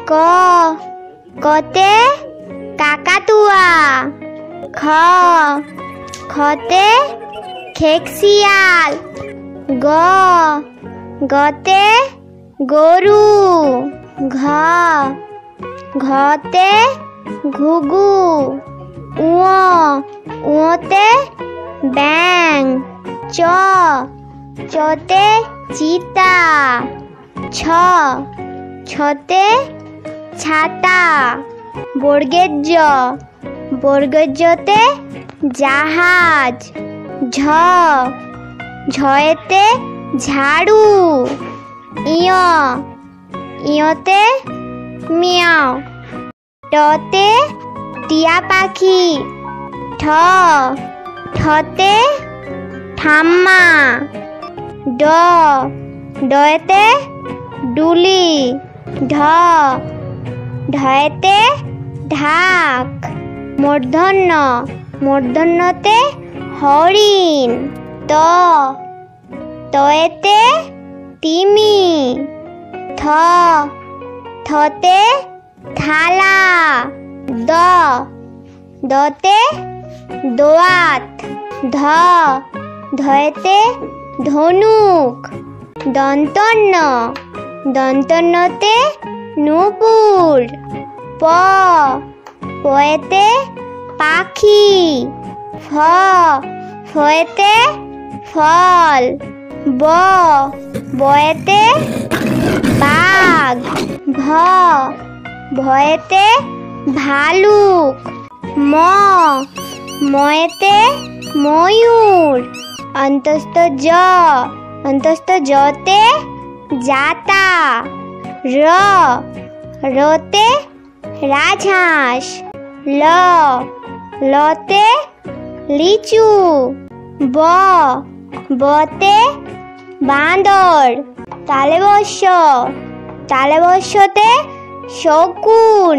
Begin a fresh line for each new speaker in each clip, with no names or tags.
ক কতে কাকাতুয়া। খ খতে খেকশিয়াল। গ গতে গরু। ঘ ঘতে ঘুঘু। উ উতে ব্যাং। চ চতে চিতা। ছ ছতে ছাতা। বর্গের জ বর্গের জতে জাহাজ। ঝ ঝয়েতে ঝাড়ু। ইয় ইয়তে মিয়াও। টতে টিয়া পাখি। ঠ ঠতে ঠাম্মা। ড ডয়েতে ডুলি। ঢ ঢয়েতে ঢাক। মূর্ধন্য মূর্ধন্যতে হরিণ। ত তয়েতে তিমি। থ থতে থালা। দ দতে দোয়াত। ধ ধয়েতে ধনুক। দন্তন্য দন্তন্যতে নূপুর। প পয়েতে পাখি। ফ ফয়েতে ফল। ব বয়েতে বাঘ। ভ ভয়েতে ভালুক। ম ময়েতে ময়ূর। অন্তস্থ জ অন্তস্থ জতে জাতা। র রতে রাজহাঁস। ল লতে লিচু। ব বতে বাঁদর। তালে বস্যতে শকুন।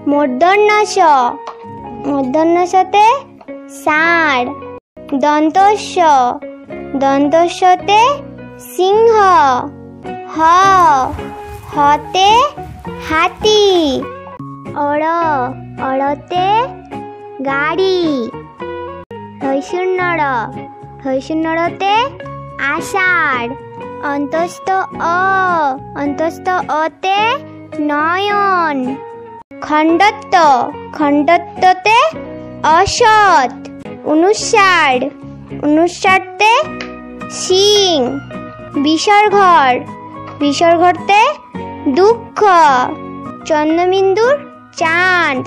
মূর্ধন্য ষ মূর্ধন্য ষতে ষাঁড়। দন্তস্ব দন্তস্বতে সিংহ। হ হতে হাতি। অড় অড়তে গাড়ি। হৈশূন্যতে আষাঢ়। অন্তস্থ অন্তস্থ অতে নয়ন। খণ্ডত্ব খণ্ডত্বতে অসৎ। অনুস্বারতে সিং। বিসর্গতে দুঃখ। চন্দ্রবিন্দুর চাঁদ।